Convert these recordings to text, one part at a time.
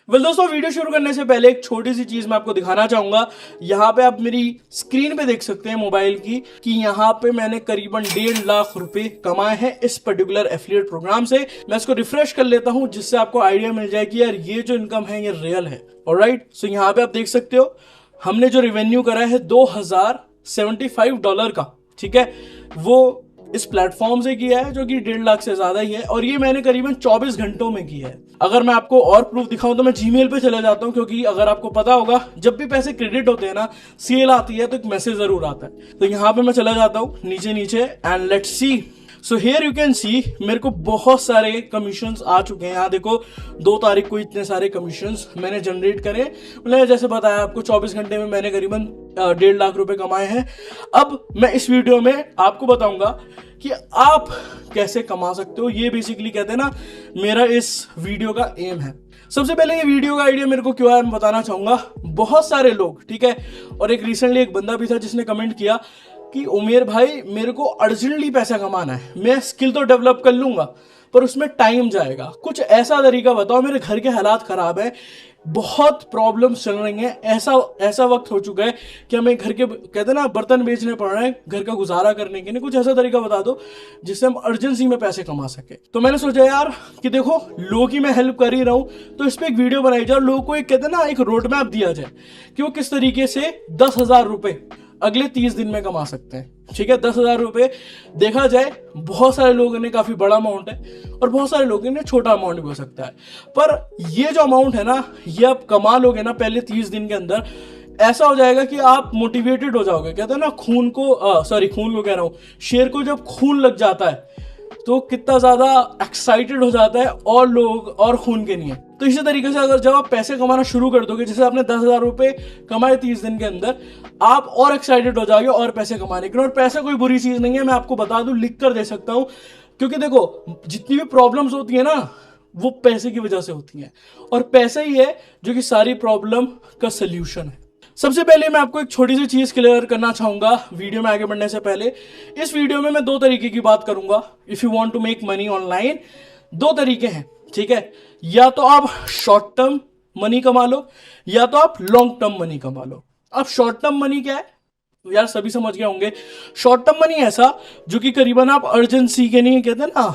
दोस्तों, वीडियो शुरू करने से पहले एक छोटी सी चीज मैं आपको दिखाना चाहूंगा। यहाँ पे आप मेरी स्क्रीन पे देख सकते हैं मोबाइल की कि यहाँ पे मैंने करीबन 1.5 लाख रुपए कमाए हैं इस पर्टिकुलर एफिलिएट प्रोग्राम से। मैं इसको रिफ्रेश कर लेता हूं जिससे आपको आइडिया मिल जाए कि यार ये जो इनकम है ये रियल है। ऑलराइट, सो यहाँ पे आप देख सकते हो हमने जो रेवेन्यू करा है $2075 का, ठीक है, वो इस प्लेटफॉर्म से किया है जो कि 1.5 लाख से ज्यादा ही है, और ये मैंने करीबन 24 घंटों में किया है। अगर मैं आपको और प्रूफ दिखाऊं तो मैं जीमेल पे चले जाता हूं, क्योंकि अगर आपको पता होगा जब भी पैसे क्रेडिट होते हैं ना, सेल आती है तो एक मैसेज जरूर आता है। तो यहां पे मैं चला जाता हूं नीचे and let's see. So here you can see मेरे को बहुत सारे कमीशंस आ चुके हैं। यहाँ देखो 2 तारीख को इतने सारे कमीशंस मैंने जनरेट करे। मतलब जैसे बताया आपको 24 घंटे में मैंने करीबन 1.5 लाख रुपए कमाए हैं। अब मैं इस वीडियो में आपको बताऊंगा कि आप कैसे कमा सकते हो। ये बेसिकली कहते हैं ना, मेरा इस वीडियो का एम है। सबसे पहले ये वीडियो का आइडिया मेरे को क्यों आया मैं बताना चाहूंगा। बहुत सारे लोग, ठीक है, और एक रिसेंटली एक बंदा भी था जिसने कमेंट किया कि उमेर भाई मेरे को अर्जेंटली पैसा कमाना है, मैं स्किल तो डेवलप कर लूंगा पर उसमें टाइम जाएगा, कुछ ऐसा तरीका बताओ, मेरे घर के हालात खराब है, बहुत प्रॉब्लम्स चल रही हैं, ऐसा वक्त हो चुका है कि हमें घर के कहते हैं ना बर्तन बेचने पड़ रहे हैं घर का गुजारा करने के लिए, कुछ ऐसा तरीका बता दो जिससे हम अर्जेंसी में पैसे कमा सके। तो मैंने सोचा यार कि देखो लोगों की मैं हेल्प कर ही रहा हूं तो इस पर एक वीडियो बनाई जाए, लोगों को एक कहते हैं ना एक रोड मैप दिया जाए कि वो किस तरीके से 10,000 रुपए अगले 30 दिन में कमा सकते हैं। ठीक है, 10,000 रुपए देखा जाए बहुत सारे लोगों ने काफी बड़ा अमाउंट है और बहुत सारे लोगों ने छोटा अमाउंट भी हो सकता है, पर ये जो अमाउंट है ना ये आप कमा लोगे ना पहले 30 दिन के अंदर, ऐसा हो जाएगा कि आप मोटिवेटेड हो जाओगे। कहते हैं ना खून को कह रहा हूं, शेर को जब खून लग जाता है तो कितना ज्यादा एक्साइटेड हो जाता है और लोग और खून के नहीं है। तो इसी तरीके से अगर जब आप पैसे कमाना शुरू कर दोगे, जैसे आपने 10,000 रुपए कमाए 30 दिन के अंदर, आप और एक्साइटेड हो जाओगे और पैसे कमाने के लिए। और पैसा कोई बुरी चीज नहीं है, मैं आपको बता दूं, लिख कर दे सकता हूं, क्योंकि देखो जितनी भी प्रॉब्लम्स होती है ना वो पैसे की वजह से होती हैं, और पैसा ही है जो कि सारी प्रॉब्लम का सोल्यूशन है। सबसे पहले मैं आपको एक छोटी सी चीज क्लियर करना चाहूंगा वीडियो में आगे बढ़ने से पहले। इस वीडियो में मैं 2 तरीके की बात करूंगा। If you want to make money online, 2 तरीके हैं, ठीक है, या तो आप शॉर्ट टर्म मनी कमा लो या तो आप लॉन्ग टर्म मनी कमा लो। अब शॉर्ट टर्म मनी क्या है यार, सभी समझ गए होंगे। शॉर्ट टर्म मनी ऐसा जो कि करीबन आप अर्जेंसी के लिए कहते हैं ना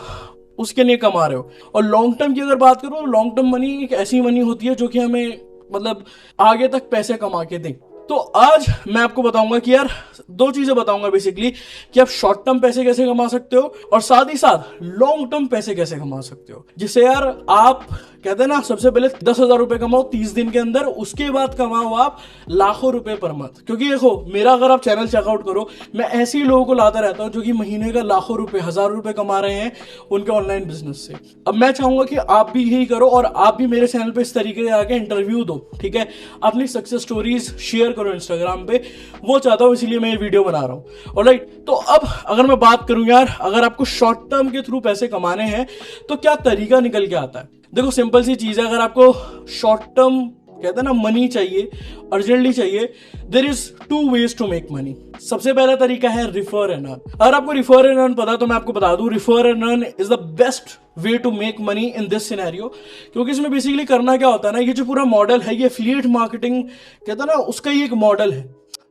उसके लिए कमा रहे हो, और लॉन्ग टर्म की अगर बात करो तो लॉन्ग टर्म मनी एक ऐसी मनी होती है जो कि हमें मतलब आगे तक पैसे कमा के दें। तो आज मैं आपको बताऊंगा कि यार 2 चीजें बताऊंगा बेसिकली कि आप शॉर्ट टर्म पैसे कैसे कमा सकते हो और साथ ही साथ लॉन्ग टर्म पैसे कैसे कमा सकते हो, जिससे यार आप कहते हैं ना सबसे पहले 10,000 रुपए कमाओ 30 दिन के अंदर, उसके बाद कमाओ आप लाखों रुपए पर मंथ। क्योंकि देखो मेरा अगर आप चैनल चेकआउट करो, मैं ऐसे ही लोगों को लाता रहता हूं जो कि महीने का लाखों रुपए 1,000 रुपए कमा रहे हैं उनके ऑनलाइन बिजनेस से। अब मैं चाहूंगा कि आप भी यही करो और आप भी मेरे चैनल पे इस तरीके से आके इंटरव्यू दो, ठीक है, अपनी सक्सेस स्टोरीज शेयर करो इंस्टाग्राम पे, वो चाहता हूं इसीलिए मैं ये वीडियो बना रहा हूं। ऑलराइट, तो अब अगर मैं बात करूं यार, अगर आपको शॉर्ट टर्म के थ्रू पैसे कमाने हैं तो क्या तरीका निकल के आता है। देखो सिंपल सी चीज है, अगर आपको शॉर्ट टर्म कहते हैं ना मनी चाहिए, अर्जेंटली चाहिए, there is 2 ways to make money. सबसे पहला तरीका है रिफर एंड अर्न। अगर आपको रिफर एंड अर्न पता तो मैं आपको बता दूं, refer and earn is the best way to make money in this scenario. क्योंकि इसमें बेसिकली करना क्या होता है ना, ये जो पूरा मॉडल है ये एफिलिएट मार्केटिंग कहते हैं ना उसका ही एक मॉडल है।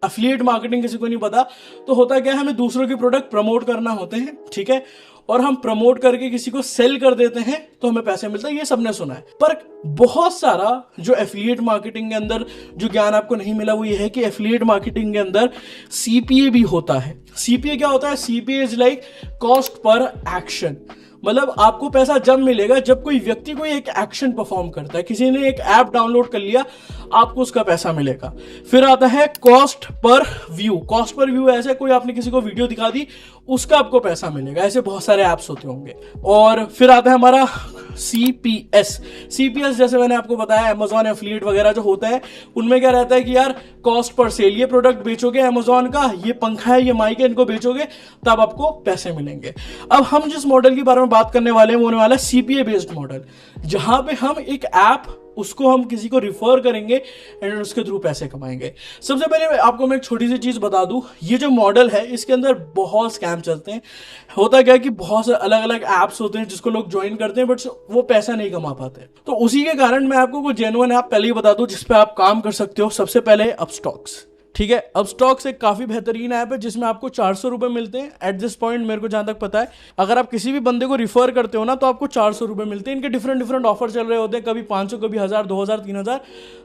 एफिलिएट मार्केटिंग किसी को नहीं पता तो होता क्या है, हमें दूसरों के प्रोडक्ट प्रमोट करना होते हैं, ठीक है, और हम प्रमोट करके किसी को सेल कर देते हैं तो हमें पैसे मिलता है, ये सबने सुना है। पर बहुत सारा जो एफिलिएट मार्केटिंग के अंदर जो ज्ञान आपको नहीं मिला वो ये है कि एफिलिएट मार्केटिंग के अंदर सीपीए भी होता है। सीपीए क्या होता है? CPA is like cost per action. मतलब आपको पैसा जब मिलेगा जब कोई व्यक्ति कोई एक एक्शन परफॉर्म करता है, किसी ने एक ऐप डाउनलोड कर लिया, आपको उसका पैसा मिलेगा। फिर आता है cost per view. Cost per view ऐसे कोई आपने किसी को वीडियो दिखा दी, उसका आपको पैसा मिलेगा। ऐसे बहुत सारे ऐप्स होते होंगे। और फिर आता है हमारा सीपीएस। सीपीएस जैसे मैंने आपको बताया अमेजॉन एफिलिएट वगैरह जो होता है उनमें क्या रहता है कि यार कॉस्ट पर सेल, ये प्रोडक्ट बेचोगे अमेजॉन का, ये पंखा है, ये माइक है, इनको बेचोगे तब आपको पैसे मिलेंगे। अब हम जिस मॉडल के बारे में बात करने वाले हैं वो होने वाला है सीपीए बेस्ड मॉडल, जहां पे हम एक ऐप उसको हम किसी को रिफर करेंगे एंड उसके थ्रू पैसे कमाएंगे। सबसे पहले आपको मैं एक छोटी सी चीज़ बता दूं, ये जो मॉडल है इसके अंदर बहुत स्कैम चलते हैं। होता क्या है कि बहुत से अलग अलग ऐप्स होते हैं जिसको लोग ज्वाइन करते हैं, बट वो पैसा नहीं कमा पाते। तो उसी के कारण मैं आपको कोई जेन्युइन ऐप पहले ही बता दूं जिस पे आप काम कर सकते हो। सबसे पहले अपस्टॉक्स, ठीक है। अपस्टॉक्स एक काफी बेहतरीन ऐप है जिसमें आपको 400 रुपए मिलते हैं एट दिस पॉइंट, मेरे को जहां तक पता है। अगर आप किसी भी बंदे को रिफर करते हो ना तो आपको 400 रुपए मिलते हैं। इनके डिफरेंट डिफरेंट ऑफर चल रहे होते हैं, कभी 500, कभी 1000, 2000, 3000,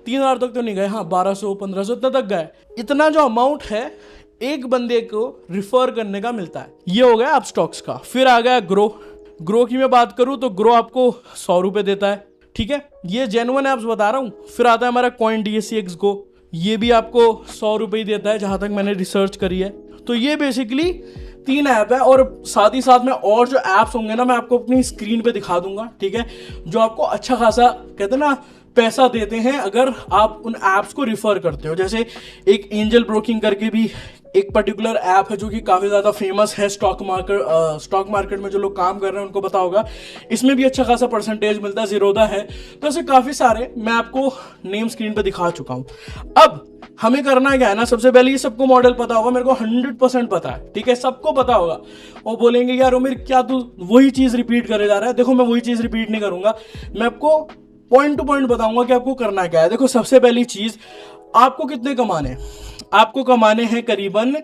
3000 तक तो नहीं गए, हाँ 1200, 1500 इतना तक गए। इतना जो अमाउंट है एक बंदे को रिफर करने का मिलता है। ये हो गया अपस्टॉक्स का। फिर आ गया ग्रो की मैं बात करूं तो ग्रो आपको 100 रुपए देता है, ठीक है। ये जेन्युइन ऐप्स बता रहा हूं। फिर आता है हमारा CoinDSCX Go, ये भी आपको 100 रुपए ही देता है जहां तक मैंने रिसर्च करी है। तो ये बेसिकली 3 ऐप है, और साथ ही साथ में और जो ऐप्स होंगे ना मैं आपको अपनी स्क्रीन पे दिखा दूंगा, ठीक है, जो आपको अच्छा खासा कहते हैं ना पैसा देते हैं अगर आप उन ऐप्स को रिफर करते हो। जैसे एक एंजल ब्रोकिंग करके भी एक पर्टिकुलर ऐप है जो कि काफ़ी ज़्यादा फेमस है स्टॉक मार्केट में जो लोग काम कर रहे हैं उनको पता होगा। इसमें भी अच्छा खासा परसेंटेज मिलता है, ज़ीरोधा है। तो ऐसे काफ़ी सारे मैं आपको नेम स्क्रीन पे दिखा चुका हूँ। अब हमें करना क्या है ना, सबसे पहले ये सबको मॉडल पता होगा, मेरे को 100% पता है, ठीक है, सबको पता होगा। वो बोलेंगे यार उमेर क्या तू वही चीज़ रिपीट करे जा रहा है। देखो मैं वही चीज़ रिपीट नहीं करूँगा, मैं आपको पॉइंट टू पॉइंट बताऊंगा कि आपको करना क्या है। देखो सबसे पहली चीज, आपको कितने कमाने हैं? आपको कमाने हैं करीबन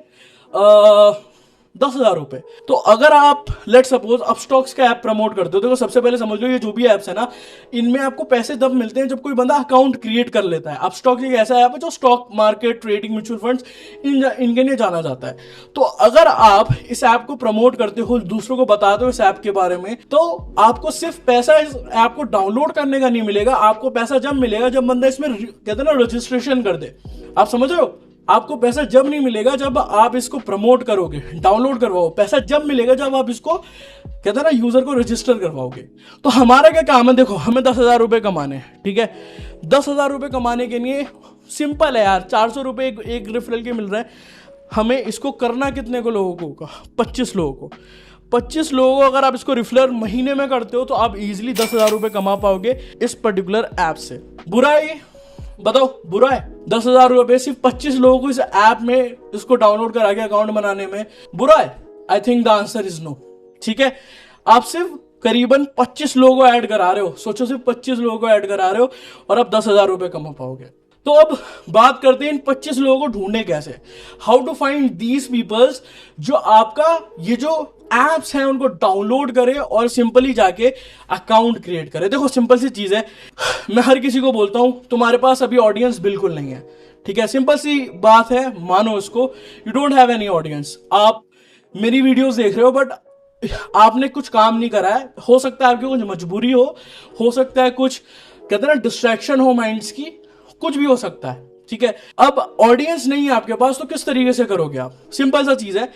10,000 रुपए। तो अगर आप लेट सपोज अपस्टॉक्स का ऐप प्रमोट करते हो, देखो सबसे पहले समझ लो ये जो भी ऐप्स है ना, इनमें आपको पैसे तब मिलते हैं जब कोई बंदा अकाउंट क्रिएट कर लेता है। अपस्टॉक्स एक ऐसा ऐप है जो stock market, trading, mutual funds इनके लिए जाना जाता है। तो अगर आप इस ऐप को प्रमोट करते हो, दूसरों को बताते हो इस ऐप के बारे में, तो आपको सिर्फ पैसा इस ऐप को डाउनलोड करने का नहीं मिलेगा। आपको पैसा जब मिलेगा जब बंदा इसमें कहते हैं ना रजिस्ट्रेशन कर दे। आप समझ रहे हो? आपको पैसा जब नहीं मिलेगा जब आप इसको प्रमोट करोगे, डाउनलोड करवाओ। पैसा जब मिलेगा जब आप इसको कहते हैं ना यूजर को रजिस्टर करवाओगे। तो हमारा क्या काम है, देखो हमें 10,000 रुपए कमाने हैं, ठीक है। 10,000 रुपए कमाने के लिए सिंपल है यार, 400 रुपए एक रेफरल के मिल रहा है। हमें इसको करना कितने को लोगों को होगा? 25 लोगों को। 25 लोगों को अगर आप इसको रिफर महीने में करते हो तो आप इजिली 10,000 रुपए कमा पाओगे इस पर्टिकुलर ऐप से। बुरा है? बताओ बुरा है? 10,000 रुपए सिर्फ 25 लोगों को इस ऐप में इसको डाउनलोड करा के अकाउंट बनाने में बुरा है? I think the answer is no, ठीक है। आप सिर्फ करीबन 25 लोगों को ऐड करा रहे हो, सोचो सिर्फ 25 लोगों को ऐड करा रहे हो और आप 10,000 रुपए कमा पाओगे। तो अब बात करते हैं इन 25 लोगों को ढूंढने कैसे, how to find these peoples जो आपका ये जो एप्स हैं उनको डाउनलोड करे और सिंपली जाके अकाउंट क्रिएट करे। देखो सिंपल सी चीज है, मैं हर किसी को बोलता हूं तुम्हारे पास अभी ऑडियंस बिल्कुल नहीं है, ठीक है, सिंपल सी बात है, मानो इसको, you don't have any audience. आप मेरी वीडियोस देख रहे हो बट आपने कुछ काम नहीं करा है। हो सकता है आपकी कुछ मजबूरी हो सकता है कुछ कहते हैं ना डिस्ट्रैक्शन हो माइंड्स की, कुछ भी हो सकता है, ठीक है। अब ऑडियंस नहीं है आपके पास तो किस तरीके से करोगे आप? सिंपल सा चीज है,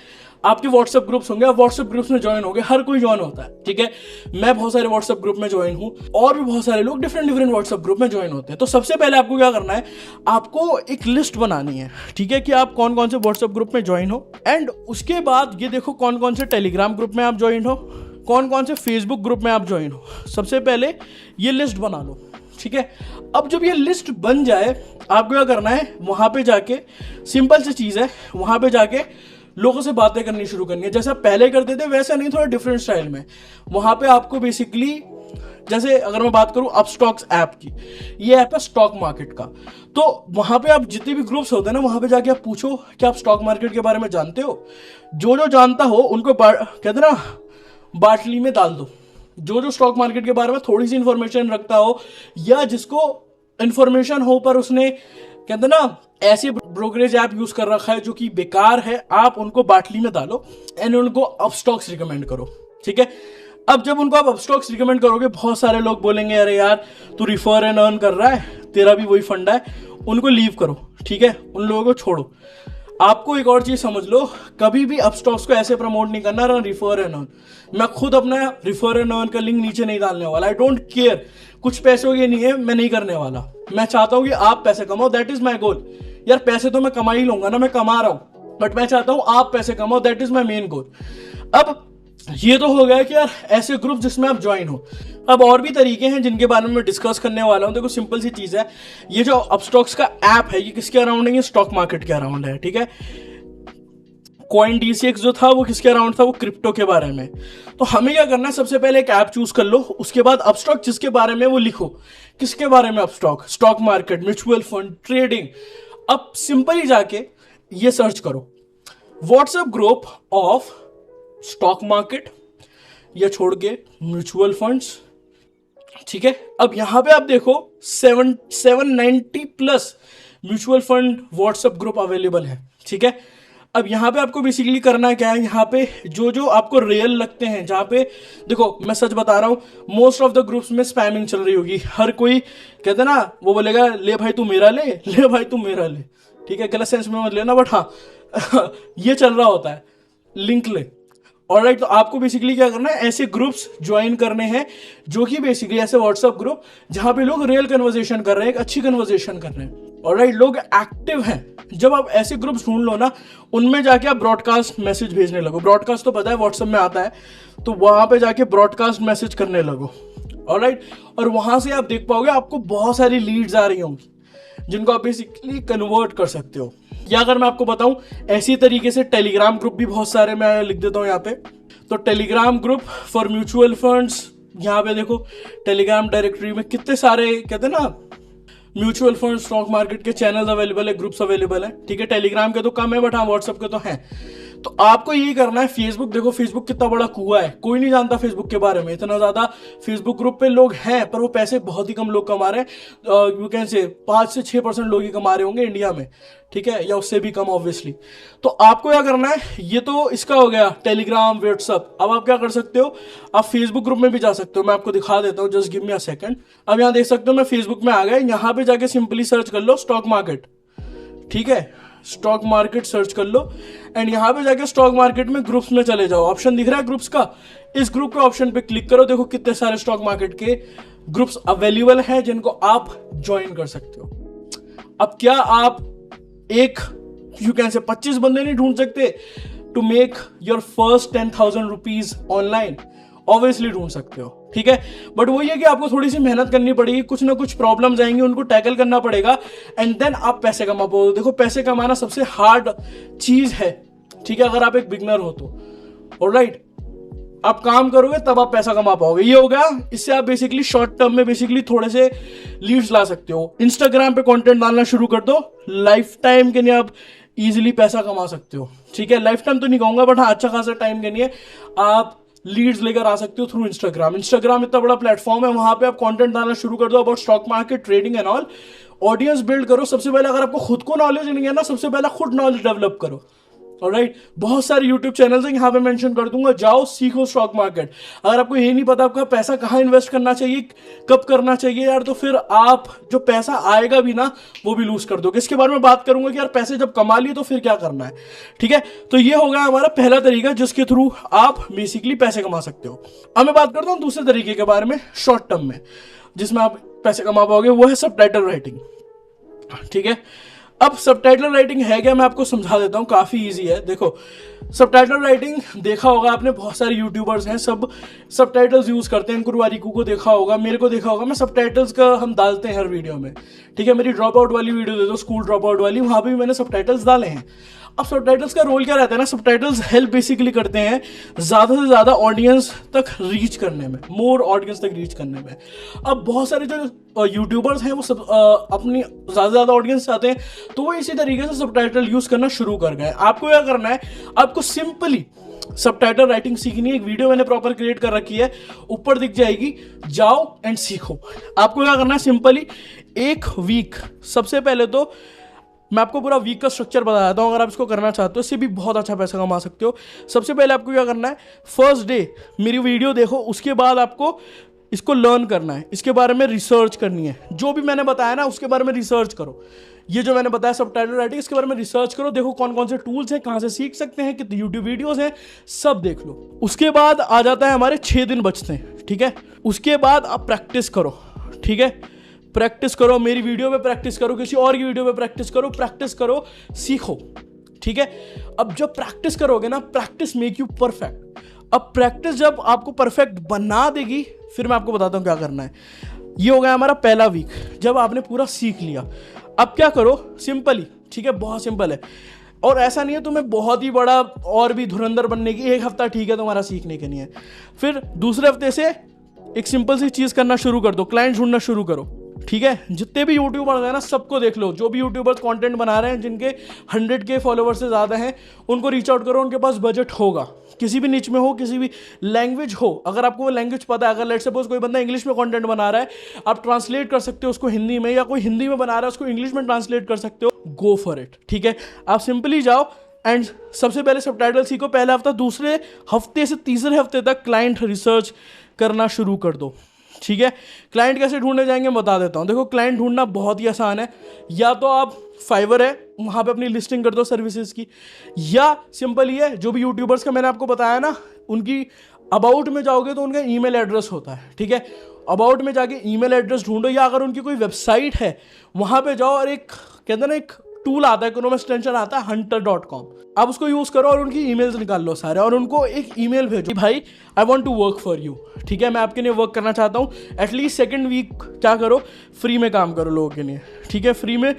आपके व्हाट्सएप ग्रुप्स होंगे, आप व्हाट्सएप ग्रुप्स में ज्वाइन होगे, हर कोई ज्वाइन होता है, ठीक है। मैं बहुत सारे व्हाट्सएप ग्रुप में ज्वाइन हूं और भी बहुत सारे लोग डिफरेंट व्हाट्सएप ग्रुप में ज्वाइन होते हैं। तो सबसे पहले आपको क्या करना है, आपको एक लिस्ट बनानी है, ठीक है, कि आप कौन कौन से व्हाट्सएप ग्रुप में ज्वाइन हो। एंड उसके बाद ये देखो कौन कौन से टेलीग्राम ग्रुप में आप ज्वाइन हो, कौन कौन से फेसबुक ग्रुप में आप ज्वाइन हो। सबसे पहले ये लिस्ट बना लो, ठीक है। अब जब ये लिस्ट बन जाए आपको क्या करना है, वहां पे जाके सिंपल सी चीज है, वहां पे जाके लोगों से बातें करनी शुरू करनी है। जैसे आप पहले करते थे वैसे नहीं, थोड़ा डिफरेंट स्टाइल में। वहां पे आपको बेसिकली, जैसे अगर मैं बात करूं अपस्टॉक्स ऐप की, ये ऐप है स्टॉक मार्केट का। तो वहां पे आप जितने भी ग्रुप्स होते हैं ना, वहां पे जाके आप पूछो कि आप स्टॉक मार्केट के बारे में जानते हो। जो जानता हो उनको कहते ना बाटली में डाल दो। जो स्टॉक मार्केट के बारे में थोड़ी सी इंफॉर्मेशन रखता हो या जिसको इंफॉर्मेशन हो पर उसने कहते ना ऐसी ब्रोकरेज ऐप यूज कर रखा है जो कि बेकार है, आप उनको बाटली में डालो एंड उनको अपस्टॉक्स रिकमेंड करो, ठीक है। अब जब उनको आप अपस्टॉक्स रिकमेंड करोगे, बहुत सारे लोग बोलेंगे अरे यार तू रिफर एंड अर्न कर रहा है, तेरा भी वही फंडा है, उनको लीव करो, ठीक है, उन लोगों को छोड़ो। आपको एक और चीज समझ लो, कभी भी अपस्टॉक्स को ऐसे प्रमोट नहीं करना रहा रिफर एंड अर्न। मैं खुद अपना रिफर एंड अर्न का लिंक नीचे नहीं डालने वाला, आई डोंट केयर, कुछ पैसों के नहीं है, मैं नहीं करने वाला। मैं चाहता हूं कि आप पैसे कमाओ, दैट इज माई गोल। यार पैसे तो मैं कमा ही लूंगा ना, मैं कमा रहा हूं, बट मैं चाहता हूं आप पैसे कमाओ, that is my main goal. अब ये तो हो गया कि यार ऐसे ग्रुप जिसमें आप ज्वाइन हो। अब और भी तरीके हैं जिनके बारे में मैं डिस्कस करने वाला हूं। देखो सिंपल सी चीज है, ये जो अपस्टॉक्स का ऐप है ये किसके अराउंड है? ये स्टॉक मार्केट के अराउंड है, ठीक है। कॉइन DCX जो था वो किसके अराउंड था? वो क्रिप्टो के बारे में। तो हमें क्या करना है, सबसे पहले एक ऐप चूज कर लो, उसके बाद अपस्टॉक जिसके बारे में वो लिखो। किसके बारे में? Upstox, stock market, mutual fund, trading. अब सिंपली जाके ये सर्च करो, WhatsApp group of stock market या छोड़ के म्यूचुअल फंड्स, ठीक है। अब यहां पे आप देखो 790 plus mutual fund WhatsApp group available है, ठीक है। अब यहाँ पे आपको बेसिकली करना है क्या है, यहाँ पे जो जो आपको रियल लगते हैं, जहाँ पे देखो मैं सच बता रहा हूँ, मोस्ट ऑफ द ग्रुप्स में स्पैमिंग चल रही होगी। हर कोई कहते ना, वो बोलेगा ले भाई तू मेरा ले भाई तू मेरा ले, ठीक है। गलत सेंस में मत लेना, बट हाँ ये चल रहा होता है, लिंक ले। ऑलराइट, तो आपको बेसिकली क्या करना है, ऐसे ग्रुप्स ज्वाइन करने हैं जो कि बेसिकली ऐसे व्हाट्सएप ग्रुप जहां पे लोग रियल कन्वर्सेशन कर रहे हैं, एक अच्छी कन्वर्सेशन कर रहे हैं। ऑलराइट, लोग एक्टिव हैं। जब आप ऐसे ग्रुप्स ढूंढ लो ना, उनमें जाके आप ब्रॉडकास्ट मैसेज भेजने लगो। ब्रॉडकास्ट तो पता है व्हाट्सएप में आता है, तो वहां पे जाके ब्रॉडकास्ट मैसेज करने लगो। ऑलराइट, और वहां से आप देख पाओगे आपको बहुत सारी लीड्स आ रही होंगी जिनको आप बेसिकली कन्वर्ट कर सकते हो। या अगर मैं आपको बताऊं, ऐसी तरीके से टेलीग्राम ग्रुप भी बहुत सारे मैं लिख देता हूं यहाँ पे। तो Telegram group for mutual funds, यहाँ पे देखो टेलीग्राम डायरेक्टरी में कितने सारे कहते हैं ना म्यूचुअल फंड स्टॉक मार्केट के चैनल्स अवेलेबल है, ग्रुप्स अवेलेबल है, ठीक है। टेलीग्राम के तो कम है, बट हाँ व्हाट्सएप के तो हैं। तो आपको यही करना है। फेसबुक देखो, फेसबुक कितना बड़ा कुआं है, कोई नहीं जानता फेसबुक के बारे में। इतना ज्यादा फेसबुक ग्रुप पे लोग हैं, पर वो पैसे बहुत ही कम लोग कमा रहे हैं। यू कैन से 5 से 6% लोग ही कमा रहे होंगे इंडिया में, ठीक है, या उससे भी कम ऑब्वियसली। तो आपको क्या करना है, ये तो इसका हो गया टेलीग्राम, व्हाट्सएप। अब आप क्या कर सकते हो, आप फेसबुक ग्रुप में भी जा सकते हो। मैं आपको दिखा देता हूँ, just give me a second. अब यहाँ देख सकते हो मैं फेसबुक में आ गया। यहाँ पे जाके सिंपली सर्च कर लो स्टॉक मार्केट, ठीक है, स्टॉक मार्केट सर्च कर लो। एंड यहां पे जाके स्टॉक मार्केट में ग्रुप्स में चले जाओ। ऑप्शन दिख रहा है ग्रुप्स का, इस ग्रुप के ऑप्शन पे क्लिक करो। देखो कितने सारे स्टॉक मार्केट के ग्रुप्स अवेलेबल हैं जिनको आप ज्वाइन कर सकते हो। अब क्या आप एक यू कैन से 25 बंदे नहीं ढूंढ सकते to make your first 10,000 rupees online? Obviously ढूंढ सकते हो, ठीक है। बट वही है कि आपको थोड़ी सी मेहनत करनी पड़ेगी, कुछ ना कुछ प्रॉब्लम्स आएंगी, उनको टैकल करना पड़ेगा, एंड देन आप पैसे कमा पाओगे। देखो पैसे कमाना सबसे हार्ड चीज है, ठीक है, अगर आप एक बिगनर हो तो। ऑलराइट, आप काम करोगे तब आप पैसा कमा पाओगे। ये हो गया। इससे आप बेसिकली शॉर्ट टर्म में बेसिकली थोड़े से लीड्स ला सकते हो। इंस्टाग्राम पे कंटेंट डालना शुरू कर दो, लाइफ टाइम के लिए आप इजीली पैसा कमा सकते हो, ठीक है। लाइफ टाइम तो नहीं कहूंगा, बट हाँ अच्छा खासा टाइम के लिए आप लीड्स लेकर आ सकते हो थ्रू इंस्टाग्राम। इंस्टाग्राम इतना बड़ा प्लेटफॉर्म है, वहां पे आप कंटेंट डालना शुरू कर दो about stock market, trading and all. Audience build करो। सबसे पहले अगर आपको खुद को नॉलेज नहीं है ना, सबसे पहले खुद नॉलेज डेवलप करो। ऑलराइट, बहुत सारे यूट्यूब चैनल्स हैं, यहाँ पे मेंशन कर दूंगा, जाओ सीखो स्टॉक मार्केट। अगर आपको ये नहीं पता आपका पैसा कहाँ इन्वेस्ट करना चाहिए, कब करना चाहिए यार, तो फिर आप जो पैसा आएगा भी ना वो भी लूज कर दोगे। इसके बारे में बात करूंगा कि यार पैसे जब कमा लिए तो फिर क्या करना है, ठीक है। तो ये हो गया हमारा पहला तरीका जिसके थ्रू आप बेसिकली पैसे कमा सकते हो। अब मैं बात करता हूँ दूसरे तरीके के बारे में, शॉर्ट टर्म में जिसमें आप पैसे कमा पाओगे, वो है सबटाइटल राइटिंग, ठीक है। अब सबटाइटल राइटिंग है क्या, मैं आपको समझा देता हूँ, काफी इजी है। देखो सबटाइटल राइटिंग देखा होगा आपने, बहुत सारे यूट्यूबर्स हैं सब सबटाइटल्स यूज करते हैं। अंकुर वारिकू को देखा होगा, मेरे को देखा होगा, मैं सबटाइटल्स का हम डालते हैं हर वीडियो में, ठीक है। मेरी ड्रॉप आउट वाली वीडियो दे दो, स्कूल ड्रॉप आउट वाली, वहां पे भी मैंने सबटाइटल्स डाले हैं। अब सबटाइटल्स का रोल क्या रहता है ना, सबटाइटल्स हेल्प बेसिकली करते हैं ज्यादा से ज्यादा ऑडियंस तक रीच करने में, मोर ऑडियंस तक रीच करने में। अब बहुत सारे जो यूट्यूबर्स हैं वो सब अपनी ज्यादा से ज्यादा ऑडियंस चाहते हैं, तो वो इसी तरीके से सबटाइटल यूज करना शुरू कर गए। आपको क्या करना है, आपको सिंपली सबटाइटल राइटिंग सीखनी है। एक वीडियो मैंने प्रॉपर क्रिएट कर रखी है, ऊपर दिख जाएगी, जाओ एंड सीखो। आपको क्या करना है, सिंपली एक वीक, सबसे पहले तो मैं आपको पूरा वीक का स्ट्रक्चर बता देता हूँ। अगर आप इसको करना चाहते हो, इससे भी बहुत अच्छा पैसा कमा सकते हो। सबसे पहले आपको क्या करना है, फर्स्ट डे मेरी वीडियो देखो, उसके बाद आपको इसको लर्न करना है, इसके बारे में रिसर्च करनी है। जो भी मैंने बताया ना उसके बारे में रिसर्च करो। ये जो मैंने बताया सबटाइटल राइटिंग, इसके बारे में रिसर्च करो, देखो कौन कौन से टूल्स हैं, कहाँ से सीख सकते हैं, कितने यूट्यूब वीडियोस हैं, सब देख लो। उसके बाद आ जाता है हमारे 6 दिन बचते हैं, ठीक है। उसके बाद आप प्रैक्टिस करो, ठीक है, प्रैक्टिस करो, मेरी वीडियो पे प्रैक्टिस करो, किसी और की वीडियो पे प्रैक्टिस करो, सीखो, ठीक है। अब जब प्रैक्टिस करोगे ना, प्रैक्टिस मेक यू परफेक्ट। अब प्रैक्टिस जब आपको परफेक्ट बना देगी, फिर मैं आपको बताता हूँ क्या करना है। ये हो गया हमारा पहला वीक, जब आपने पूरा सीख लिया। अब क्या करो, सिंपल ही, ठीक है, बहुत सिंपल है। और ऐसा नहीं है तुम्हें बहुत ही बड़ा और भी धुरंधर बनने की, 1 हफ्ता ठीक है तुम्हारा सीखने के लिए है। फिर दूसरे हफ्ते से एक सिंपल सी चीज़ करना शुरू कर दो, क्लाइंट ढूंढना शुरू करो, ठीक है। जितने भी यूट्यूबर्स हैं ना, सबको देख लो, जो भी यूट्यूबर्स कंटेंट बना रहे हैं, जिनके 100K फॉलोवर्स से ज़्यादा हैं, उनको रीच आउट करो। उनके पास बजट होगा, किसी भी निच में हो, किसी भी लैंग्वेज हो, अगर आपको वो लैंग्वेज पता है। अगर लेट्स सपोज कोई बंदा इंग्लिश में कंटेंट बना रहा है, आप ट्रांसलेट कर सकते हो उसको हिंदी में, या कोई हिंदी में बना रहा है उसको इंग्लिश में ट्रांसलेट कर सकते हो। गो फॉर इट, ठीक है। आप सिंपली जाओ एंड सबसे पहले सबटाइटल सीखो पहला हफ्ता। दूसरे हफ्ते से तीसरे हफ्ते तक क्लाइंट रिसर्च करना शुरू कर दो, ठीक है। क्लाइंट कैसे ढूंढने जाएंगे मैं बता देता हूँ। देखो, क्लाइंट ढूंढना बहुत ही आसान है। या तो आप फाइवर है, वहाँ पे अपनी लिस्टिंग कर दो सर्विसेज की, या सिंपल ही है, जो भी यूट्यूबर्स का मैंने आपको बताया ना, उनकी अबाउट में जाओगे तो उनका ईमेल एड्रेस होता है, ठीक है। अबाउट में जाके ईमेल एड्रेस ढूंढो, या अगर उनकी कोई वेबसाइट है वहाँ पे जाओ और एक कहते हैं ना, एक टूल आता है, इकोनॉमिक एक्सटेंशन आता है hunter.com, आप उसको यूज़ करो और उनकी ईमेल्स निकाल लो सारे, और उनको एक ईमेल भेजो, भाई I want to work for you, ठीक है, मैं आपके लिए वर्क करना चाहता हूँ। एटलीस्ट सेकंड वीक क्या करो, फ्री में काम करो लोगों के लिए, ठीक है। फ्री में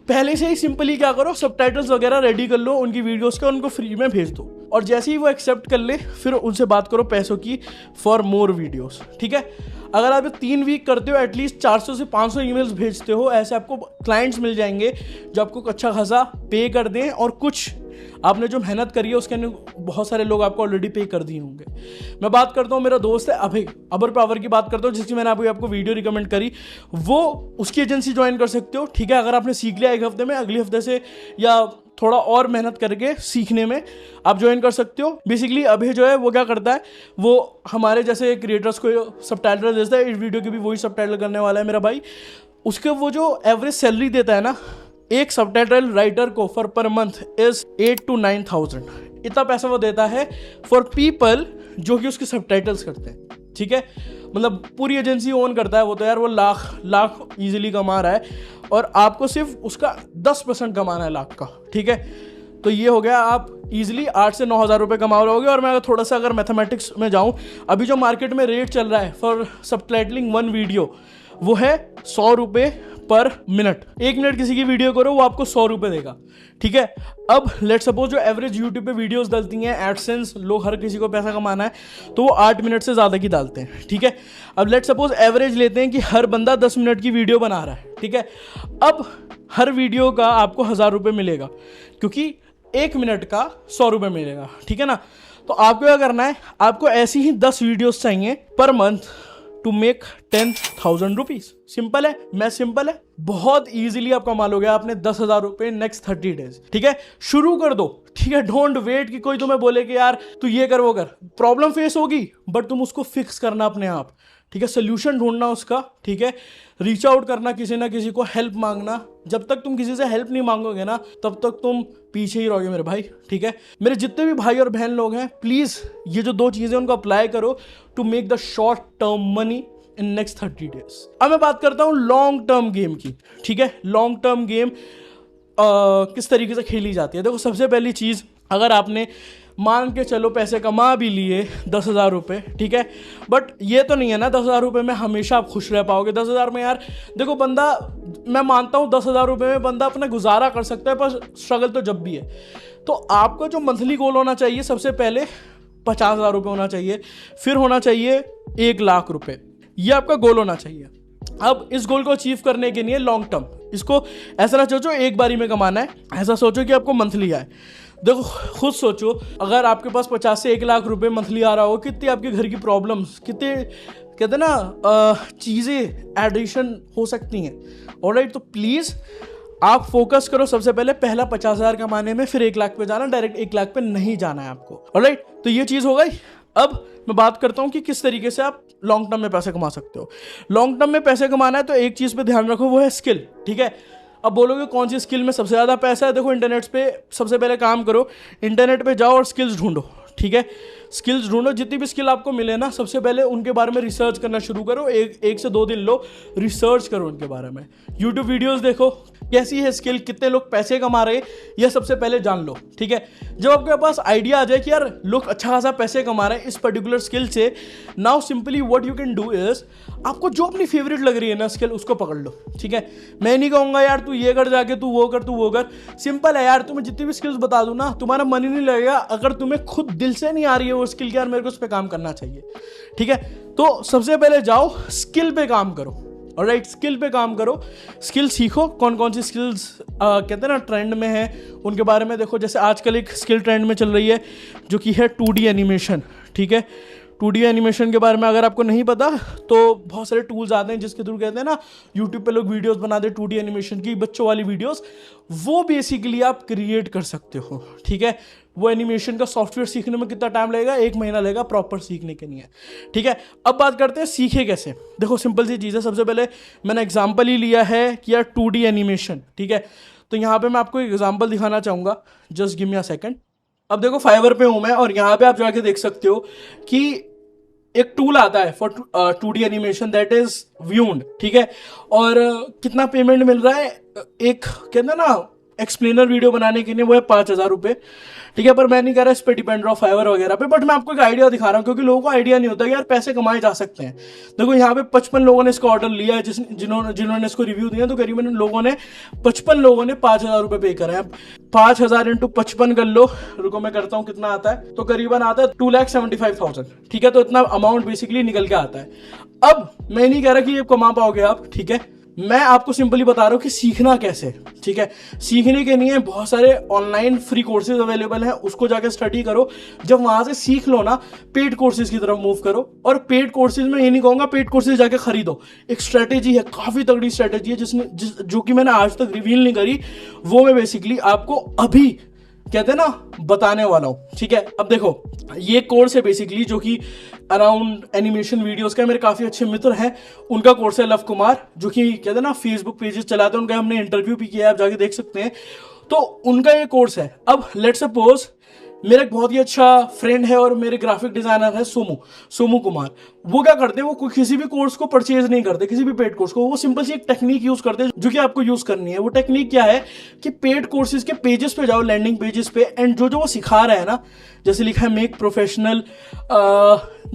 पहले से ही सिंपली क्या करो, सबटाइटल्स वगैरह रेडी कर लो उनकी वीडियोस के, उनको फ्री में भेज दो। और जैसे ही वो एक्सेप्ट कर ले, फिर उनसे बात करो पैसों की फॉर मोर वीडियोस, ठीक है। अगर आप 3 वीक करते हो, एटलीस्ट 400 से 500 ईमेल्स भेजते हो, ऐसे आपको क्लाइंट्स मिल जाएंगे जो आपको अच्छा खासा पे कर दें, और कुछ आपने जो मेहनत करी है उसके बहुत सारे लोग आपको ऑलरेडी पे कर दिए होंगे। मैं बात करता हूँ, मेरा दोस्त है अभय, अबर पावर की बात करता हूँ, जिसकी मैंने आपको वीडियो रिकमेंड करी, वो उसकी एजेंसी ज्वाइन कर सकते हो, ठीक है। अगर आपने सीख लिया 1 हफ्ते में, अगले हफ्ते से या थोड़ा और मेहनत करके सीखने में आप ज्वाइन कर सकते हो। बेसिकली अभय जो है वो क्या करता है, वो हमारे जैसे क्रिएटर्स को सबटाइटल देता है। इस वीडियो की भी वही सबटाइटल करने वाला है मेरा भाई। उसके वो जो एवरेज सैलरी देता है ना एक सबटाइटल राइटर को for per month is 8 to 9,000, इतना पैसा वो देता है फॉर पीपल जो कि उसके सबटाइटल्स करते हैं, ठीक है। मतलब पूरी एजेंसी ओन करता है वो, तो यार वो लाख इजीली कमा रहा है, और आपको सिर्फ उसका 10% कमाना है लाख का, ठीक है। तो ये हो गया, आप इजीली 8 से 9 हज़ार रुपये कमा रहोगे। और मैं थोड़ा सा अगर मैथमेटिक्स में जाऊँ, अभी जो मार्केट में रेट चल रहा है फॉर सबटाइटलिंग 1 वीडियो, वो है 100 रुपये पर मिनट। 1 मिनट किसी की वीडियो करो, वो आपको 100 रुपये देगा, ठीक है। अब लेट्स सपोज जो एवरेज यूट्यूब पे वीडियोस डलती हैं, एडसेंस, लोग हर किसी को पैसा कमाना है तो वो 8 मिनट से ज़्यादा की डालते हैं, ठीक है। अब लेट्स सपोज एवरेज लेते हैं कि हर बंदा 10 मिनट की वीडियो बना रहा है, ठीक है। अब हर वीडियो का आपको 1,000 रुपये मिलेगा, क्योंकि 1 मिनट का 100 रुपये मिलेगा, ठीक है ना। तो आपको क्या करना है, आपको ऐसी ही 10 वीडियोस चाहिए per month to make 10,000 rupees. Simple है, मैथ सिंपल है, बहुत इजीली आप कमा लोगे आपने 10,000 रुपए नेक्स्ट 30 डेज, ठीक है। शुरू कर दो, ठीक है। डोंट वेट कि कोई तुम्हें बोले कि यार तू ये कर वो कर। प्रॉब्लम फेस होगी बट तुम उसको फिक्स करना अपने आप, ठीक है। सोल्यूशन ढूंढना उसका, ठीक है। रीच आउट करना किसी ना किसी को, हेल्प मांगना। जब तक तुम किसी से हेल्प नहीं मांगोगे ना, तब तक तुम पीछे ही रहोगे मेरे भाई, ठीक है। मेरे जितने भी भाई और बहन लोग हैं, प्लीज ये जो 2 चीजें उनको अप्लाई करो to make the short term money in next 30 days. अब मैं बात करता हूँ लॉन्ग टर्म गेम की, ठीक है। लॉन्ग टर्म गेम किस तरीके से खेली जाती है। देखो, सबसे पहली चीज, अगर आपने मान के चलो पैसे कमा भी लिए 10,000 रुपये, ठीक है, बट ये तो नहीं है ना 10,000 रुपये में हमेशा आप खुश रह पाओगे। 10,000 में यार देखो, बंदा, मैं मानता हूँ 10,000 रुपये में बंदा अपना गुजारा कर सकता है, पर स्ट्रगल तो जब भी है। तो आपका जो मंथली गोल होना चाहिए, सबसे पहले 50,000 रुपये होना चाहिए, फिर होना चाहिए 1 लाख रुपये। ये आपका गोल होना चाहिए। अब इस गोल को अचीव करने के लिए लॉन्ग टर्म, इसको ऐसा ना सोचो एक बारी में कमाना है, ऐसा सोचो कि आपको मंथली आए। देखो, खुद सोचो, अगर आपके पास 50 से 1 लाख रुपए मंथली आ रहा हो, कितनी आपके घर की प्रॉब्लम्स, कितने कहते हैं ना चीज़ें एडिशन हो सकती हैं। ऑलराइट, तो प्लीज़ आप फोकस करो सबसे पहले पहला 50,000 कमाने में, फिर 1 लाख पे जाना, डायरेक्ट 1 लाख पे नहीं जाना है आपको। ऑलराइट, तो ये चीज़ हो गई। अब मैं बात करता हूँ कि किस तरीके से आप लॉन्ग टर्म में पैसे कमा सकते हो। लॉन्ग टर्म में पैसे कमाना है तो एक चीज़ पे ध्यान रखो, वो है स्किल, ठीक है। अब बोलोगे कौन सी स्किल में सबसे ज़्यादा पैसा है। देखो, इंटरनेट पे सबसे पहले काम करो, इंटरनेट पे जाओ और स्किल्स ढूंढो, ठीक है। स्किल्स ढूंढो, जितनी भी स्किल आपको मिले ना सबसे पहले उनके बारे में रिसर्च करना शुरू करो। एक से 2 दिन लो, रिसर्च करो उनके बारे में, यूट्यूब वीडियोस देखो कैसी है स्किल, कितने लोग पैसे कमा रहे हैं, यह सबसे पहले जान लो। ठीक है, जब आपके पास आइडिया आ जाए कि यार लोग अच्छा खासा पैसे कमा रहे हैं इस पर्टिकुलर स्किल से, now simply what you can do is, आपको जो अपनी फेवरेट लग रही है ना स्किल उसको पकड़ लो। ठीक है, मैं नहीं कहूँगा यार तू ये कर जाके, तू वो कर। सिंपल है यार, तुम्हें जितनी भी स्किल्स बता दूँ ना तुम्हारा मन ही नहीं लगेगा अगर तुम्हें खुद दिल से नहीं आ रही है वो स्किल कि यार मेरे को उस पर काम करना चाहिए। ठीक है, तो सबसे पहले जाओ स्किल पे काम करो। ऑलराइट, स्किल पे काम करो, स्किल सीखो। कौन कौन सी स्किल्स कहते हैं ना ट्रेंड में है उनके बारे में देखो। जैसे आजकल एक स्किल ट्रेंड में चल रही है जो कि है 2D एनिमेशन। ठीक है, 2D एनिमेशन के बारे में अगर आपको नहीं पता तो बहुत सारे टूल्स आते हैं जिसके थ्रू कहते हैं ना यूट्यूब पे लोग वीडियोस बनाते हैं 2D एनिमेशन की, बच्चों वाली वीडियोस, वो बेसिकली आप क्रिएट कर सकते हो। ठीक है, वो एनिमेशन का सॉफ्टवेयर सीखने में कितना टाइम लगेगा, 1 महीना लगेगा प्रॉपर सीखने के लिए। ठीक है, अब बात करते हैं सीखे कैसे। देखो सिंपल सी चीज़ है, सबसे पहले मैंने एग्जाम्पल ही लिया है कि यार 2D एनिमेशन। ठीक है, तो यहाँ पे मैं आपको एक एग्जाम्पल दिखाना चाहूँगा, just give me a second. अब देखो फाइवर पे हूँ मैं और यहाँ पे आप जाके देख सकते हो कि एक टूल आता है for 2D animation, that is Vyond. ठीक है, और कितना पेमेंट मिल रहा है, एक कहते हैं ना एक्सप्लेनर वीडियो बनाने के लिए वो है 5,000 रुपये। ठीक है, पर मैं नहीं कह रहा इस पर डिपेंड रहो फाइवर वगैरह पे, बट मैं आपको एक आइडिया दिखा रहा हूँ क्योंकि लोगों को आइडिया नहीं होता कि यार पैसे कमाए जा सकते हैं। देखो यहाँ पे 55 लोगों ने इसका ऑर्डर लिया है, जिन्होंने इसको रिव्यू दिया, तो करीबन लोगों ने 55 लोगों ने 5,000 रुपये पे करे हैं। 5,000 इंटू 55 कर लो, रुको मैं करता हूँ कितना आता है, तो करीबन आता है 2,75,000। ठीक है, तो इतना अमाउंट बेसिकली निकल के आता है। अब मैं नहीं कह रहा कि ये कमा पाओगे आप, ठीक है, मैं आपको सिंपली बता रहा हूं कि सीखना कैसे। ठीक है, सीखने के लिए बहुत सारे ऑनलाइन फ्री कोर्सेज अवेलेबल हैं, उसको जाके स्टडी करो। जब वहां से सीख लो ना, पेड कोर्सेज की तरफ मूव करो। और पेड कोर्सेज में ये नहीं कहूंगा पेड कोर्सेज जाके खरीदो, एक स्ट्रेटेजी है, काफी तगड़ी स्ट्रेटेजी है जो कि मैंने आज तक रिवील नहीं करी, वो मैं बेसिकली आपको अभी कहते हैं ना बताने वाला हूं। ठीक है, अब देखो ये कोर्स है बेसिकली जो कि अराउंड एनिमेशन वीडियोस का, मेरे काफी अच्छे मित्र हैं, उनका कोर्स है लव कुमार, जो कि कहते हैं ना फेसबुक पेजेस चलाते हैं, उनका हमने इंटरव्यू भी किया है, आप जाके देख सकते हैं। तो उनका ये कोर्स है। अब लेट्स सपोज मेरा एक बहुत ही अच्छा फ्रेंड है और मेरे ग्राफिक डिजाइनर है सोमू कुमार। वो क्या करते हैं, वो किसी भी कोर्स को परचेज नहीं करते, किसी भी पेड कोर्स को, वो सिंपल सी एक टेक्निक यूज करते हैं जो कि आपको यूज करनी है। वो टेक्निक क्या है कि पेड कोर्सेज के पेजेस पे जाओ, लैंडिंग पेजेस पे, एंड जो वो सिखा रहा है ना, जैसे लिखा है मेक प्रोफेशनल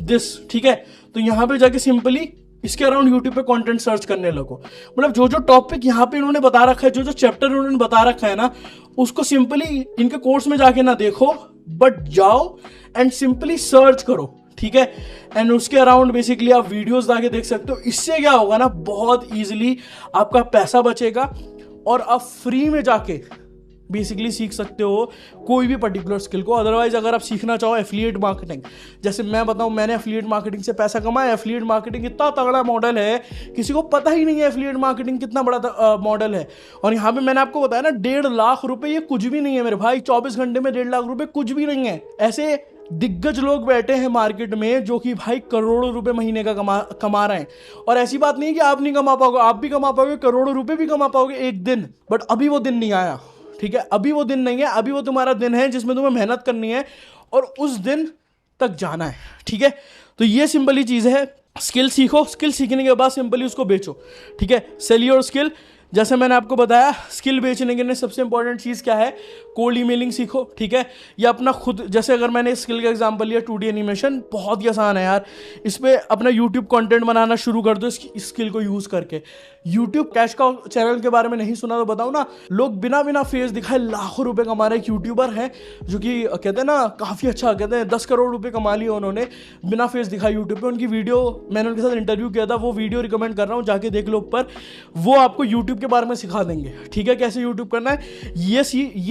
दिस। ठीक है, तो यहाँ पे जाके सिंपली इसके अराउंड यूट्यूब पे कंटेंट सर्च करने लगो। मतलब जो टॉपिक यहाँ पे इन्होंने बता रखा है, जो चैप्टर इन्होंने बता रखा है ना, उसको सिंपली इनके कोर्स में जाके ना देखो, बट जाओ एंड सिंपली सर्च करो। ठीक है, एंड उसके अराउंड बेसिकली आप वीडियोस जाके देख सकते हो। इससे क्या होगा ना, बहुत इजीली आपका पैसा बचेगा और आप फ्री में जाके बेसिकली सीख सकते हो कोई भी पर्टिकुलर स्किल को। अदरवाइज अगर आप सीखना चाहो एफिलिएट मार्केटिंग, जैसे मैं बताऊं, मैंने एफिलिएट मार्केटिंग से पैसा कमाया। एफिलिएट मार्केटिंग इतना तगड़ा मॉडल है, किसी को पता ही नहीं है एफिलिएट मार्केटिंग कितना बड़ा मॉडल है। और यहाँ पे मैंने आपको बताया ना 1.5 लाख रुपए, ये कुछ भी नहीं है मेरे भाई। 24 घंटे में 1.5 लाख रुपए कुछ भी नहीं है। ऐसे दिग्गज लोग बैठे हैं मार्केट में जो कि भाई करोड़ों रुपए महीने का कमा रहे हैं। और ऐसी बात नहीं है कि आप नहीं कमा पाओगे, आप भी कमा पाओगे, करोड़ों रुपए भी कमा पाओगे एक दिन, बट अभी वो दिन नहीं आया। ठीक है, अभी वो दिन नहीं है, अभी वो तुम्हारा दिन है जिसमें तुम्हें मेहनत करनी है और उस दिन तक जाना है। ठीक है, तो ये सिंपली चीज है। स्किल सीखो, स्किल सीखने के बाद सिंपली उसको बेचो। ठीक है, सेल योर स्किल। जैसे मैंने आपको बताया, स्किल बेचने के लिए सबसे इंपॉर्टेंट चीज़ क्या है, कोल्ड ईमेलिंग सीखो। ठीक है, या अपना खुद, जैसे अगर मैंने स्किल का एग्जांपल लिया 2D एनिमेशन, बहुत ही आसान है यार। इस पर अपना यूट्यूब कंटेंट बनाना शुरू कर दो इस स्किल को यूज़ करके। यूट्यूब कैश का चैनल के बारे में नहीं सुना तो बताओ ना, लोग बिना फेस दिखाए लाखों रुपए कमा रहे। एक यूट्यूबर है जो कि कहते हैं ना काफ़ी अच्छा, कहते हैं 10 करोड़ रुपए कमा लिए उन्होंने बिना फेस दिखाए यूट्यूब पे। उनकी वीडियो मैंने उनके साथ इंटरव्यू किया था, वो वीडियो रिकमेंड कर रहा हूँ, जाके देख लो ऊपर। वो आपको यूट्यूब के बारे में सिखा देंगे। ठीक है, कैसे यूट्यूब करना है, ये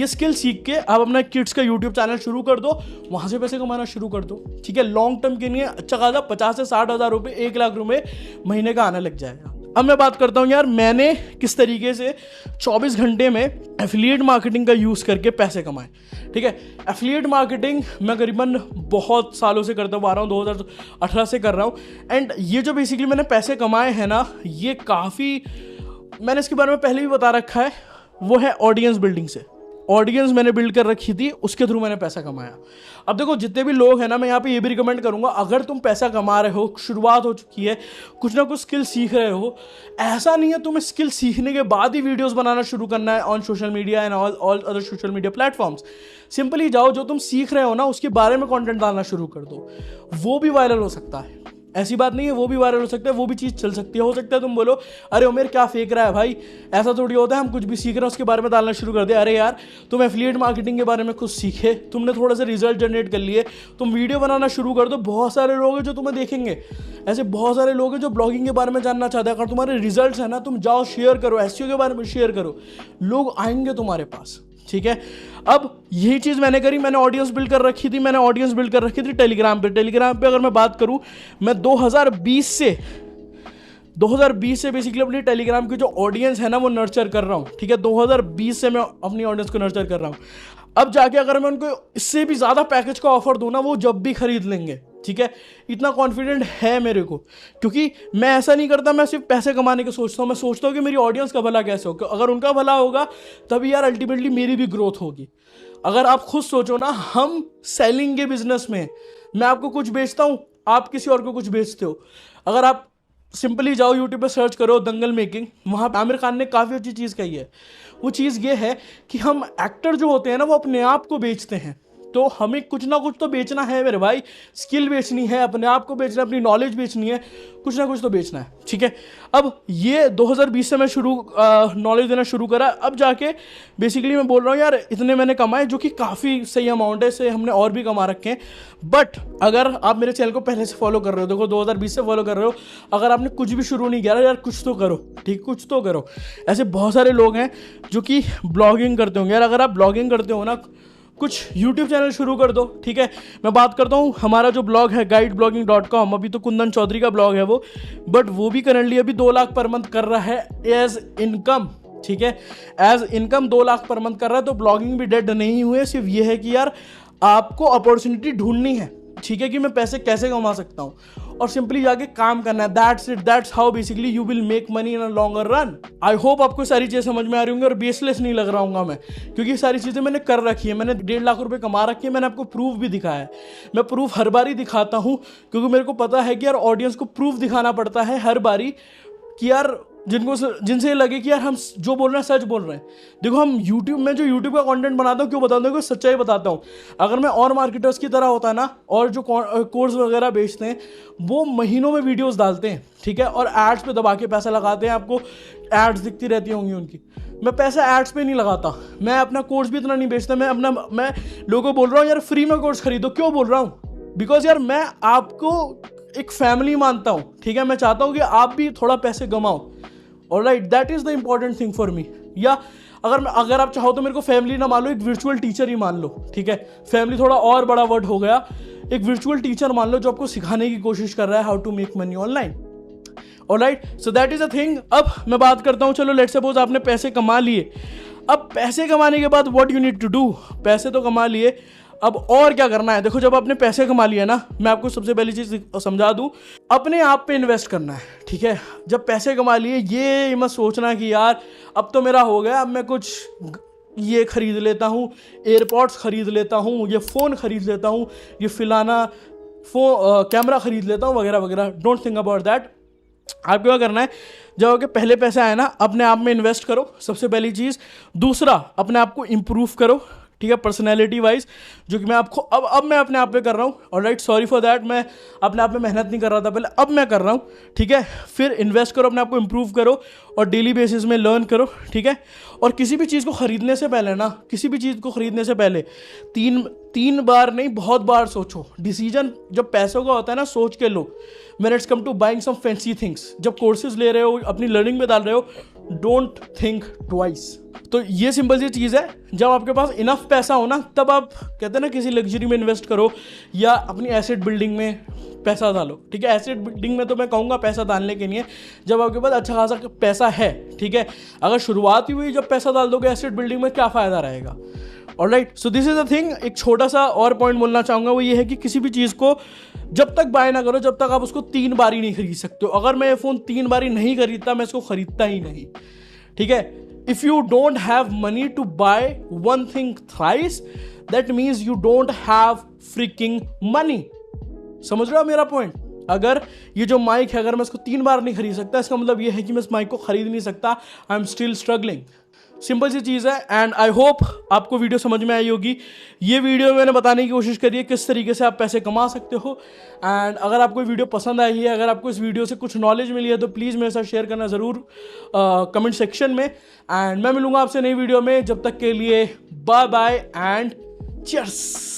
स्किल सीख के आप अपना किड्स का यूट्यूब चैनल शुरू कर दो, वहां से पैसे कमाना शुरू कर दो। ठीक है, लॉन्ग टर्म के लिए अच्छा खासा 50 से 60 हज़ार रुपए, 1 लाख रुपए महीने का आने लग जाएगा। अब मैं बात करता हूं यार मैंने किस तरीके से 24 घंटे में एफिलिएट मार्केटिंग का यूज करके पैसे कमाए। ठीक है, एफिलिएट मार्केटिंग मैं करीबन बहुत सालों से करता हुआ आ रहा हूँ, 2018 से कर रहा हूँ। एंड ये जो बेसिकली मैंने पैसे कमाए हैं ना, ये काफ़ी, मैंने इसके बारे में पहले भी बता रखा है, वो है ऑडियंस बिल्डिंग से। ऑडियंस मैंने बिल्ड कर रखी थी, उसके थ्रू मैंने पैसा कमाया। अब देखो जितने भी लोग हैं ना, मैं यहाँ पे ये भी रिकमेंड करूंगा, अगर तुम पैसा कमा रहे हो, शुरुआत हो चुकी है, कुछ ना कुछ स्किल सीख रहे हो, ऐसा नहीं है तुम्हें स्किल सीखने के बाद ही वीडियोस बनाना शुरू करना है on social media and all other social media platforms. Simply जाओ, जो तुम सीख रहे हो ना उसके बारे में कंटेंट डालना शुरू कर दो, वो भी वायरल हो सकता है। ऐसी बात नहीं है, वो भी वायरल हो सकता है, वो भी चीज़ चल सकती है। हो सकता है तुम बोलो अरे उमेर क्या फेंक रहा है भाई, ऐसा थोड़ी होता है, हम कुछ भी सीख रहे हैं उसके बारे में डालना शुरू कर दे। अरे यार तुम एफिलिएट मार्केटिंग के बारे में कुछ सीखे, तुमने थोड़ा सा रिजल्ट जनरेट कर लिए, तुम वीडियो बनाना शुरू कर दो, बहुत सारे लोग हैं जो तुम्हें देखेंगे। ऐसे बहुत सारे लोग हैं जो ब्लॉगिंग के बारे में जानना चाहते हैं। अगर तुम्हारे रिजल्ट है ना, तुम जाओ शेयर करो, एसईओ के बारे में शेयर करो, लोग आएंगे तुम्हारे पास। ठीक है, अब यही चीज़ मैंने करी, मैंने ऑडियंस बिल्ड कर रखी थी, टेलीग्राम पे। अगर मैं बात करूं, मैं 2020 से बेसिकली अपनी टेलीग्राम की जो ऑडियंस है ना वो नर्चर कर रहा हूँ। ठीक है, 2020 से मैं अपनी ऑडियंस को नर्चर कर रहा हूँ। अब जाके अगर मैं उनको इससे भी ज़्यादा पैकेज का ऑफर दूँ ना, वो जब भी खरीद लेंगे। ठीक है, इतना कॉन्फिडेंट है मेरे को, क्योंकि मैं ऐसा नहीं करता मैं सिर्फ पैसे कमाने के सोचता हूँ, मैं सोचता हूँ कि मेरी ऑडियंस का भला कैसे होगा। अगर उनका भला होगा तभी यार अल्टीमेटली मेरी भी ग्रोथ होगी। अगर आप खुद सोचो ना, हम सेलिंग के बिजनेस में, मैं आपको कुछ बेचता हूँ, आप किसी और को कुछ बेचते हो। अगर आप सिंपली जाओ यूट्यूब पे सर्च करो दंगल मेकिंग, वहाँ पे आमिर खान ने काफ़ी अच्छी चीज़ कही है। वो चीज़ ये है कि हम एक्टर जो होते हैं ना, वो अपने आप को बेचते हैं। तो हमें कुछ ना कुछ तो बेचना है मेरे भाई, स्किल बेचनी है, अपने आप को बेचना है, अपनी नॉलेज बेचनी है, कुछ ना कुछ तो बेचना है। ठीक है, अब ये 2020 से मैं नॉलेज देना शुरू करा। अब जाके बेसिकली मैं बोल रहा हूँ यार इतने मैंने कमाए, जो कि काफ़ी सही अमाउंट है, से हमने और भी कमा रखे हैं। बट अगर आप मेरे चैनल को पहले से फॉलो कर रहे हो, देखो 2020 से फॉलो कर रहे हो, अगर आपने कुछ भी शुरू नहीं किया यार, कुछ तो करो। ठीक, कुछ तो करो। ऐसे बहुत सारे लोग हैं जो कि ब्लॉगिंग करते होंगे यार, अगर आप ब्लॉगिंग करते हो ना, कुछ यूट्यूब चैनल शुरू कर दो। ठीक है, मैं बात करता हूँ हमारा जो ब्लॉग है guideblogging.com, अभी तो कुंदन चौधरी का ब्लॉग है वो, बट वो भी करंटली अभी 2 लाख पर मंथ कर रहा है एज इनकम। ठीक है, as income 2 lakh per month कर रहा है। तो ब्लॉगिंग भी डेड नहीं हुए, सिर्फ ये है कि यार आपको अपॉर्चुनिटी ढूंढनी है। ठीक है, कि मैं पैसे कैसे कमा सकता हूँ, और सिंपली जाके काम करना है। That's it, that's how basically you will make money in a longer run. I hope आपको सारी चीज़ें समझ में आ रही होंगी और बेसलेस नहीं लग रहा हूँगा मैं, क्योंकि ये सारी चीज़ें मैंने कर रखी है। मैंने 1.5 लाख रुपए कमा रखी है, मैंने आपको प्रूफ भी दिखाया है। मैं प्रूफ हर बारी दिखाता हूँ, क्योंकि मेरे को पता है कि यार ऑडियंस को प्रूफ दिखाना पड़ता है हर बारी, कि यार जिनसे लगे कि यार हम जो बोल रहे हैं सच बोल रहे हैं। देखो हम यूट्यूब में जो यूट्यूब का कंटेंट बनाता हूँ, क्यों बताता हूँ, सच्चाई बताता हूँ। अगर मैं और मार्केटर्स की तरह होता ना, और जो कोर्स वगैरह बेचते हैं, वो महीनों में वीडियोस डालते हैं। ठीक है, और एड्स पे दबा के पैसा लगाते हैं, आपको एड्स दिखती रहती होंगी उनकी। मैं पैसा एड्स पे नहीं लगाता, मैं अपना कोर्स भी इतना नहीं बेचता। मैं लोगों को बोल रहा हूँ यार फ्री में कोर्स खरीदो। क्यों बोल रहा हूँ? बिकॉज यार मैं आपको एक फैमिली मानता हूँ। ठीक है, मैं चाहता हूँ कि आप भी थोड़ा पैसे कमाओ। Alright, that is the important thing for me. या अगर आप चाहो तो मेरे को फैमिली ना मान लो, एक वर्चुअल टीचर ही मान लो। ठीक है, फैमिली थोड़ा और बड़ा वर्ड हो गया, एक वर्चुअल टीचर मान लो जो आपको सिखाने की कोशिश कर रहा है how to make money online. Alright, so that is a thing. अब मैं बात करता हूँ, चलो लेट्स सपोज आपने पैसे कमा लिए। अब पैसे कमाने के बाद what you need to do, पैसे तो कमा लिए, अब और क्या करना है? देखो जब आपने पैसे कमा लिए ना, मैं आपको सबसे पहली चीज़ समझा दूं, अपने आप पे इन्वेस्ट करना है। ठीक है, जब पैसे कमा लिए ये मत सोचना कि यार अब तो मेरा हो गया, अब मैं कुछ ये खरीद लेता हूँ, एयरपॉड्स खरीद लेता हूँ, ये फ़ोन खरीद लेता हूँ, ये फिलाना कैमरा खरीद लेता हूँ, वगैरह वगैरह। Don't think about that. आपको क्या करना है, जब आपके पहले पैसे आए ना, अपने आप में इन्वेस्ट करो, सबसे पहली चीज़। दूसरा, अपने आप को इम्प्रूव करो। ठीक है, पर्सनैलिटी वाइज, जो कि मैं आपको अब मैं अपने आप पे कर रहा हूँ। ऑलराइट, सॉरी फॉर दैट, मैं अपने आप में मेहनत नहीं कर रहा था पहले, अब मैं कर रहा हूँ। ठीक है, फिर इन्वेस्ट करो, अपने आप को इम्प्रूव करो और डेली बेसिस में लर्न करो। ठीक है, और किसी भी चीज़ को ख़रीदने से पहले ना, किसी भी चीज़ को ख़रीदने से पहले तीन बार नहीं, बहुत बार सोचो। डिसीजन जब पैसों का होता है ना, सोच के लो। When it's come to buying some fancy things, जब कोर्सेज ले रहे हो, अपनी लर्निंग में डाल रहे हो, डोंट थिंक ट्वाइस। तो ये सिंपल सी चीज़ है। जब आपके पास इनफ पैसा हो ना, तब आप कहते हैं ना किसी लग्जरी में इन्वेस्ट करो या अपनी एसेट बिल्डिंग में पैसा डालो। ठीक है, एसेट बिल्डिंग में तो मैं कहूँगा पैसा डालने के लिए जब आपके पास अच्छा खासा पैसा है। ठीक है, अगर शुरुआत ही हुई जब पैसा डाल दोगे एसेट बिल्डिंग में, क्या फ़ायदा रहेगा? Alright, so this is a thing. एक छोटा सा और पॉइंट बोलना चाहूँगा, वो ये है कि किसी भी चीज़ को जब तक बाय ना करो, जब तक आप उसको 3 बारी नहीं खरीद सकते हो। अगर मैं ये फ़ोन 3 बारी नहीं खरीदता, मैं इसको खरीदता ही नहीं। ठीक है, If you don't have money to buy one thing thrice, that means you don't have freaking money. समझ रहे हो मेरा पॉइंट? अगर ये जो माइक है, अगर मैं इसको 3 बार नहीं खरीद सकता, इसका मतलब ये है कि मैं इस माइक को खरीद नहीं सकता. I am still struggling. Simple सी चीज़ है. एंड आई होप आपको वीडियो समझ में आई होगी. ये वीडियो मैंने बताने की कोशिश करी है किस तरीके से आप पैसे कमा सकते हो. एंड अगर आपको वीडियो पसंद आई है, अगर आपको इस वीडियो से कुछ नॉलेज मिली है, तो प्लीज़ मेरे साथ शेयर करना ज़रूर कमेंट सेक्शन में. एंड मैं मिलूंगा आपसे नई वीडियो में. जब तक के लिए बाय बाय एंड चीयर्स.